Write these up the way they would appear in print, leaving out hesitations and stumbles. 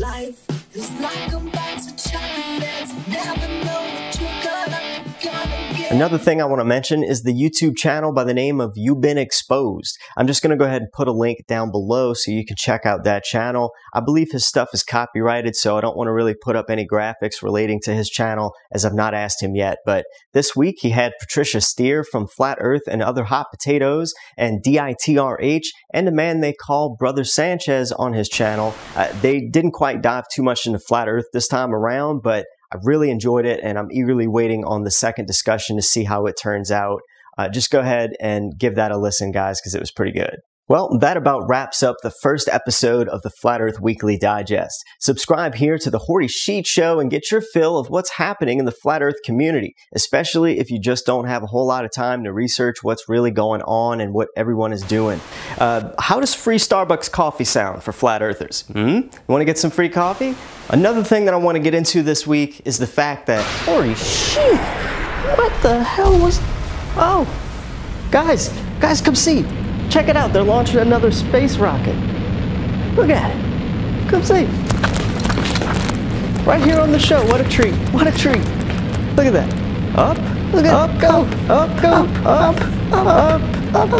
Life is like a box of chocolates. Never know what you're gonna get. Another thing I want to mention is the YouTube channel by the name of You've Been Exposed. I'm just going to go ahead and put a link down below so you can check out that channel. I believe his stuff is copyrighted, so I don't want to really put up any graphics relating to his channel as I've not asked him yet. But this week he had Patricia Steer from Flat Earth and Other Hot Potatoes and DITRH and a man they call Brother Sanchez on his channel. They didn't quite dive too much into Flat Earth this time around, but I really enjoyed it, and I'm eagerly waiting on the second discussion to see how it turns out. Just go ahead and give that a listen, guys, because it was pretty good. Well, that about wraps up the first episode of the Flat Earth Weekly Digest. Subscribe here to the Horry Sheet Show and get your fill of what's happening in the Flat Earth community, especially if you just don't have a whole lot of time to research what's really going on and what everyone is doing. How does free Starbucks coffee sound for Flat Earthers? You want to get some free coffee? Another thing that I want to get into this week is the fact that, Horry Sheet, what the hell was... Oh, guys, come see. Check it out, they're launching another space rocket. Look at it. Come see. Right here on the show. What a treat. What a treat. Look at that. Up. Look at up, go. Up, go. Up, up, up,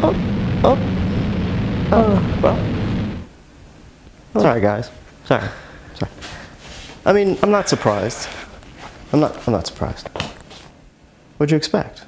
up, up. Well. Sorry, guys. Sorry. I mean, I'm not surprised. I'm not surprised. What'd you expect?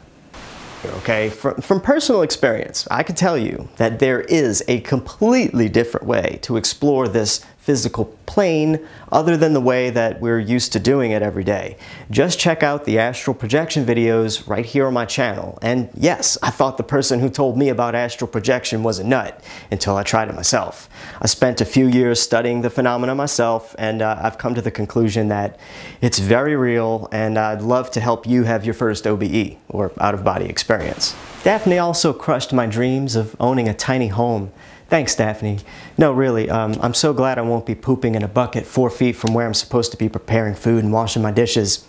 Okay, from personal experience, I can tell you that there is a completely different way to explore this physical plane other than the way that we're used to doing it every day. Just check out the astral projection videos right here on my channel. And yes, I thought the person who told me about astral projection was a nut until I tried it myself. I spent a few years studying the phenomena myself, and I've come to the conclusion that it's very real, and I'd love to help you have your first OBE, or out-of-body experience. Daphne also crushed my dreams of owning a tiny home. Thanks, Daphne. No, really, I'm so glad I won't be pooping in a bucket 4 feet from where I'm supposed to be preparing food and washing my dishes.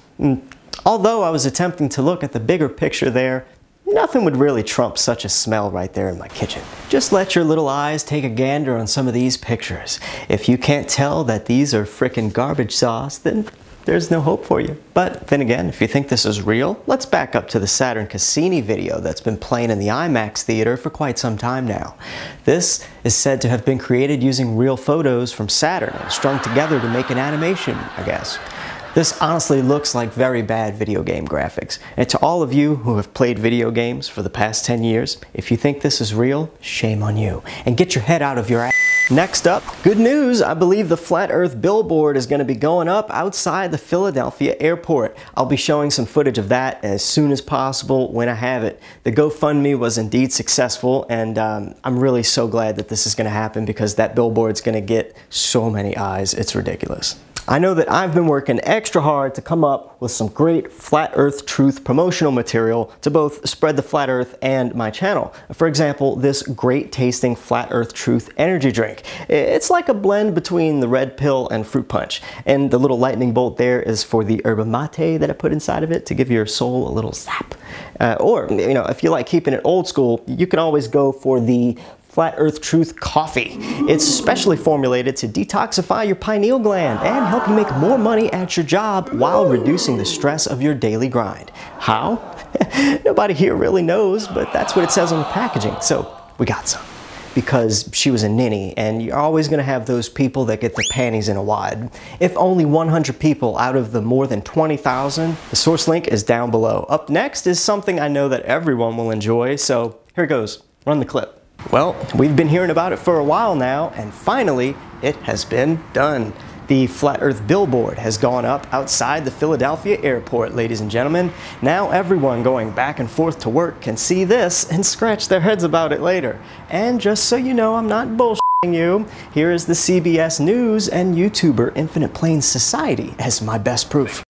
Although I was attempting to look at the bigger picture there, nothing would really trump such a smell right there in my kitchen. Just let your little eyes take a gander on some of these pictures. If you can't tell that these are frickin' garbage sauce, then there's no hope for you. But then again, if you think this is real, let's back up to the Saturn Cassini video that's been playing in the IMAX theater for quite some time now. This is said to have been created using real photos from Saturn and strung together to make an animation, I guess. This honestly looks like very bad video game graphics. And to all of you who have played video games for the past 10 years, if you think this is real, shame on you. And get your head out of your ass. Next up, good news, I believe the Flat Earth billboard is going to be going up outside the Philadelphia airport. I'll be showing some footage of that as soon as possible when I have it. The GoFundMe was indeed successful, and I'm really so glad that this is going to happen because that billboard's going to get so many eyes, it's ridiculous. I know that I've been working extra hard to come up with some great Flat Earth Truth promotional material to both spread the Flat Earth and my channel. For example, this great tasting Flat Earth Truth energy drink. It's like a blend between the red pill and fruit punch. And the little lightning bolt there is for the yerba mate that I put inside of it to give your soul a little zap. Or, you know, if you like keeping it old school, you can always go for the Flat Earth Truth Coffee. It's specially formulated to detoxify your pineal gland and help you make more money at your job while reducing the stress of your daily grind. How? Nobody here really knows, but that's what it says on the packaging, so we got some. Because she was a ninny, and you're always going to have those people that get their panties in a wad. If only 100 people out of the more than 20,000, the source link is down below. Up next is something I know that everyone will enjoy, so here it goes. Run the clip. Well, we've been hearing about it for a while now, and finally, it has been done. The Flat Earth billboard has gone up outside the Philadelphia airport, ladies and gentlemen. Now everyone going back and forth to work can see this and scratch their heads about it later. And just so you know I'm not bullshitting you, here is the CBS News and YouTuber Infinite Plains Society as my best proof.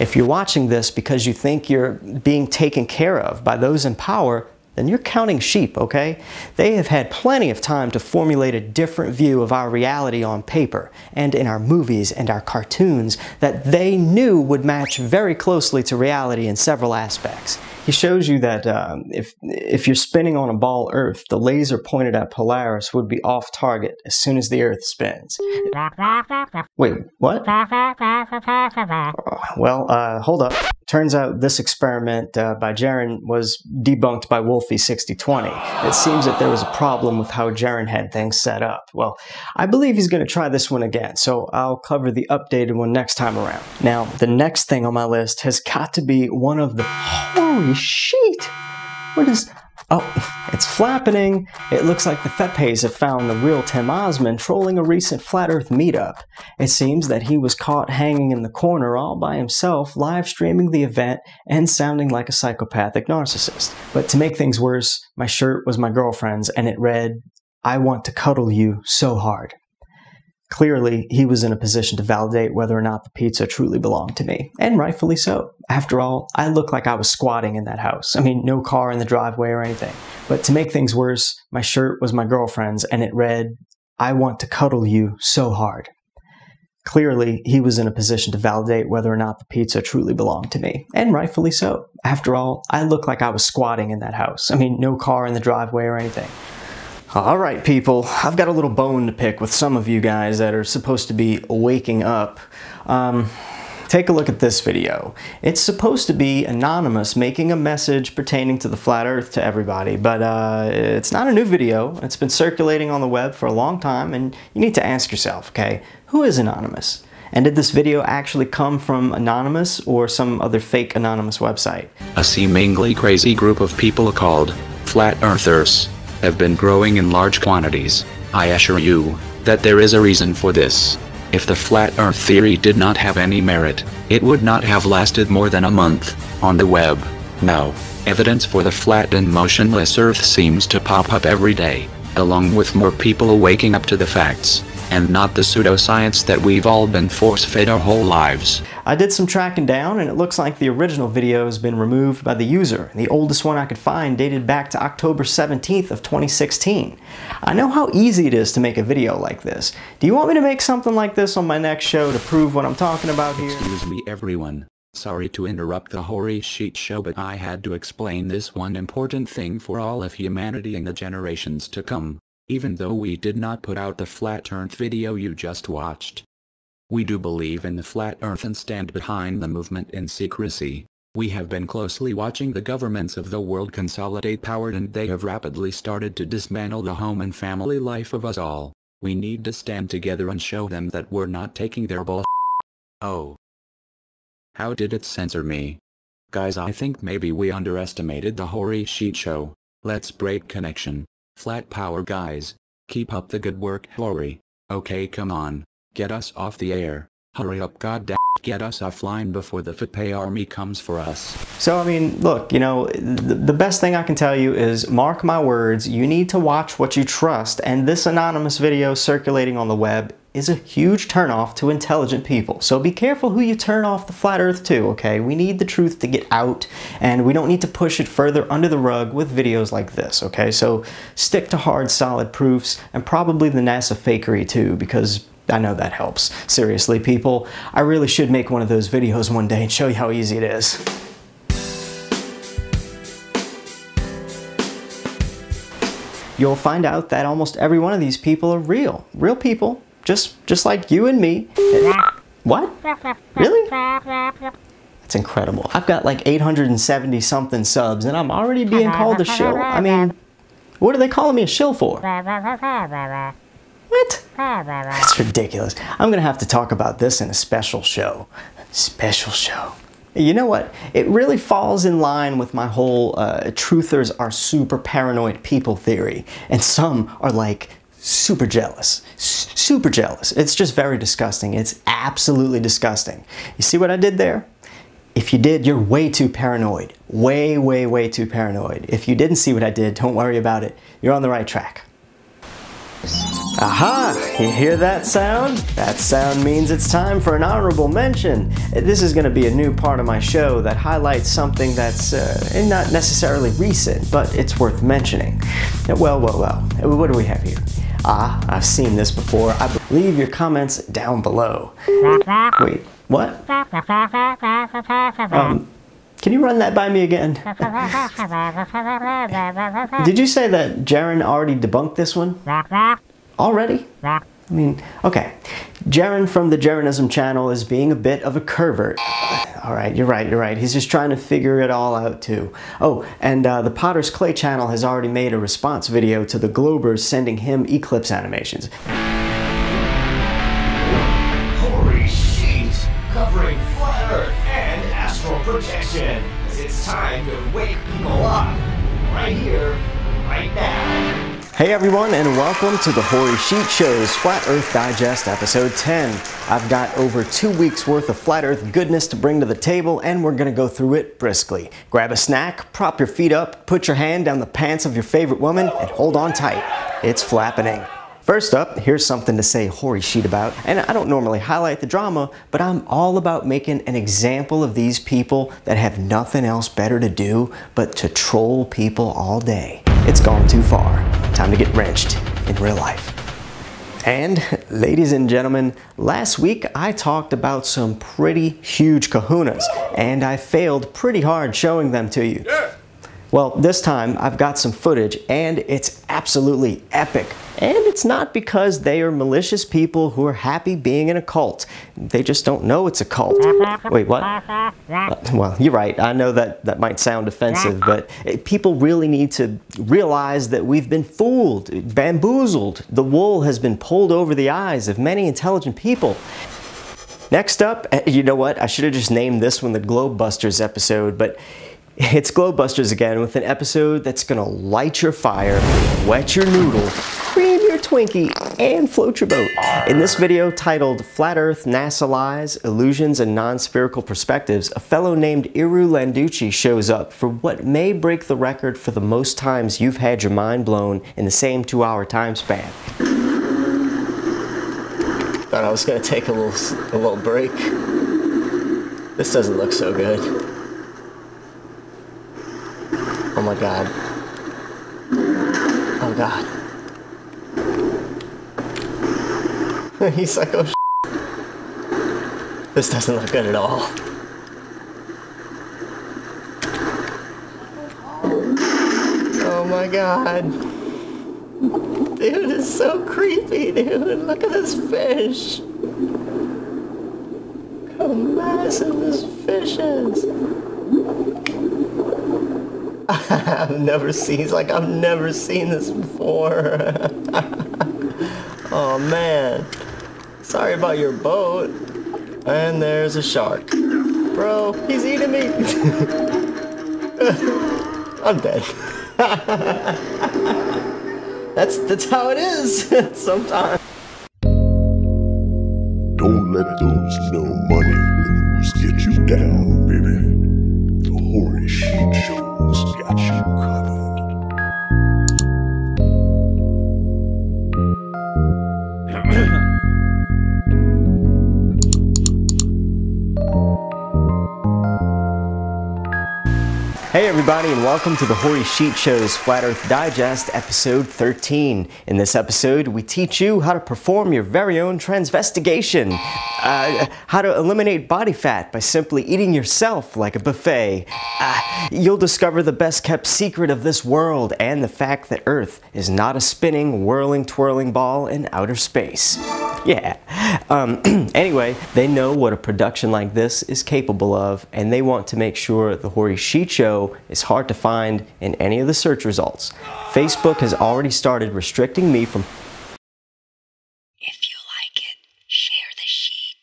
If you're watching this because you think you're being taken care of by those in power, then you're counting sheep, okay? They have had plenty of time to formulate a different view of our reality on paper and in our movies and our cartoons that they knew would match very closely to reality in several aspects. He shows you that if you're spinning on a ball Earth, the laser pointed at Polaris would be off target as soon as the Earth spins. Wait, what? Well, hold up. Turns out this experiment by Jaren was debunked by Wolfie6020. It seems that there was a problem with how Jaren had things set up. Well, I believe he's going to try this one again, so I'll cover the updated one next time around. Now, the next thing on my list has got to be one of the... Holy shit! What is... Oh, it's flapping. It looks like the Fepes have found the real Tim Osmond trolling a recent Flat Earth meetup. It seems that he was caught hanging in the corner all by himself, live streaming the event and sounding like a psychopathic narcissist. But to make things worse, my shirt was my girlfriend's and it read, "I want to cuddle you so hard." Clearly, he was in a position to validate whether or not the pizza truly belonged to me, and rightfully so. After all, I looked like I was squatting in that house. I mean, no car in the driveway or anything. But to make things worse, my shirt was my girlfriend's, and it read, "I want to cuddle you so hard." Clearly, he was in a position to validate whether or not the pizza truly belonged to me, and rightfully so. After all, I looked like I was squatting in that house. I mean, no car in the driveway or anything. Alright people, I've got a little bone to pick with some of you guys that are supposed to be waking up. Take a look at this video. It's supposed to be anonymous, making a message pertaining to the flat earth to everybody, but it's not a new video. It's been circulating on the web for a long time, and you need to ask yourself, okay, who is anonymous? And did this video actually come from Anonymous or some other fake anonymous website? A seemingly crazy group of people called Flat Earthers have been growing in large quantities. I assure you that there is a reason for this. If the flat earth theory did not have any merit, it would not have lasted more than a month on the web. Now, evidence for the flat and motionless earth seems to pop up every day, along with more people waking up to the facts, and not the pseudoscience that we've all been force-fed our whole lives. I did some tracking down, and it looks like the original video has been removed by the user. The oldest one I could find dated back to October 17th of 2016. I know how easy it is to make a video like this. Do you want me to make something like this on my next show to prove what I'm talking about here? Excuse me everyone. Sorry to interrupt the Horry Sheet show, but I had to explain this one important thing for all of humanity and the generations to come. Even though we did not put out the Flat Earth video you just watched, we do believe in the Flat Earth and stand behind the movement in secrecy. We have been closely watching the governments of the world consolidate power, and they have rapidly started to dismantle the home and family life of us all. We need to stand together and show them that we're not taking their bull. Oh. How did it censor me? Guys, I think maybe we underestimated the Horry Sheet show. Let's break connection. Flat power guys. Keep up the good work, Horry. Okay, come on. Get us off the air. Hurry up, goddamn. Get us offline before the FPA army comes for us. So, I mean, look, you know, the best thing I can tell you is, mark my words, you need to watch what you trust, and this anonymous video circulating on the web is a huge turnoff to intelligent people. So be careful who you turn off the flat earth to, okay? We need the truth to get out, and we don't need to push it further under the rug with videos like this, okay? So stick to hard, solid proofs, and probably the NASA fakery too, because I know that helps. Seriously, people, I really should make one of those videos one day and show you how easy it is. You'll find out that almost every one of these people are real. Real people. Just like you and me. What? Really? That's incredible. I've got like 870 something subs and I'm already being called a shill. I mean, what are they calling me a shill for? What? That's ridiculous. I'm gonna have to talk about this in a special show. Special show. You know what? It really falls in line with my whole truthers are super paranoid people theory. And some are like super jealous. Super jealous. It's just very disgusting. It's absolutely disgusting. You see what I did there? If you did, you're way too paranoid. Way, way, way too paranoid. If you didn't see what I did, don't worry about it. You're on the right track. Aha! You hear that sound? That sound means it's time for an honorable mention. This is going to be a new part of my show that highlights something that's not necessarily recent, but it's worth mentioning. Well. What do we have here? I've seen this before. Leave your comments down below. Wait, what? Can you run that by me again? Did you say that Jaren already debunked this one? Already? I mean, okay. Jaren from the Jarenism channel is being a bit of a pervert. Alright, you're right. He's just trying to figure it all out too. Oh, and the Potter's Clay channel has already made a response video to the Globers sending him eclipse animations. Horry Sheet, covering flat Earth and astral projection. It's time to wake people up. Right here, right now. Hey everyone, and welcome to the Horry Sheet Show's Flat Earth Digest episode 10. I've got over 2 weeks worth of flat earth goodness to bring to the table, and we're gonna go through it briskly. Grab a snack, prop your feet up, put your hand down the pants of your favorite woman, and hold on tight. It's flappening. First up, here's something to say Horry Sheet about, and I don't normally highlight the drama, but I'm all about making an example of these people that have nothing else better to do but to troll people all day. It's gone too far. Time to get wrenched in real life. And, ladies and gentlemen, last week I talked about some pretty huge kahunas, and I failed pretty hard showing them to you. Well, this time I've got some footage, and it's absolutely epic. And it's not because they are malicious people who are happy being in a cult. They just don't know it's a cult. Wait, what? Well, you're right. I know that might sound offensive, but people really need to realize that we've been fooled, bamboozled. The wool has been pulled over the eyes of many intelligent people. Next up, you know what? I should have just named this one the Globebusters episode, but it's Globebusters again with an episode that's gonna light your fire, wet your noodle, cream your Twinkie, and float your boat. In this video titled Flat Earth, NASA Lies, Illusions, and Non-Spherical Perspectives, a fellow named Iru Landucci shows up for what may break the record for the most times you've had your mind blown in the same 2-hour time span. Thought I was gonna take a little break. This doesn't look so good. Oh my god. Oh god. He's like, oh shit. This doesn't look good at all. Oh my god. Dude, it's so creepy, dude. Look at this fish. Look how massive this fish is. I've never seen this before. Oh man. Sorry about your boat. And there's a shark. Bro, he's eating me. I'm dead. That's how it is sometimes. Don't let those no money blues get you down, baby. The Horry Sheet Show's got you covered. Hey everybody, and welcome to the Horry Sheet Show's Flat Earth Digest, episode 13. In this episode, we teach you how to perform your very own transvestigation, how to eliminate body fat by simply eating yourself like a buffet. You'll discover the best kept secret of this world and the fact that Earth is not a spinning, whirling, twirling ball in outer space. Yeah. Anyway, they know what a production like this is capable of, and they want to make sure the Horry Sheet Show is hard to find in any of the search results. Facebook has already started restricting me from... If you like it, share the sheet.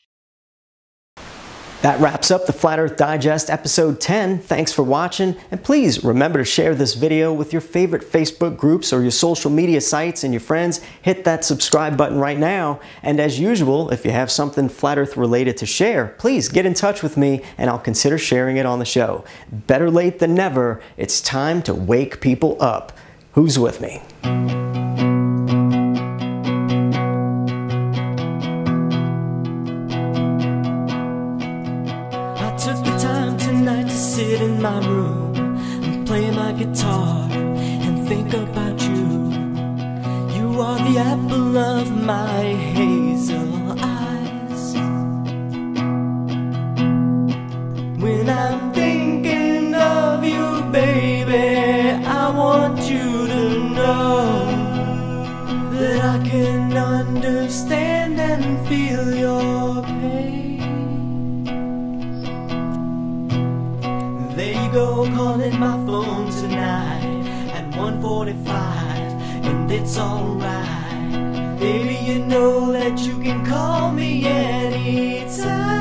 That wraps up the Flat Earth Digest episode 10. Thanks for watching, and please remember to share this video with your favorite Facebook groups or your social media sites and your friends. Hit that subscribe button right now, and as usual, if you have something Flat Earth related to share, please get in touch with me and I'll consider sharing it on the show. Better late than never. It's time to wake people up. Who's with me? took the time tonight to sit in my room and play my guitar and think about you. You are the apple of my hazel eyes. When I'm thinking of you, baby, I want you to know that I can understand and feel your pain. There you go, calling my phone tonight at 1:45, and it's alright. Baby, you know that you can call me anytime.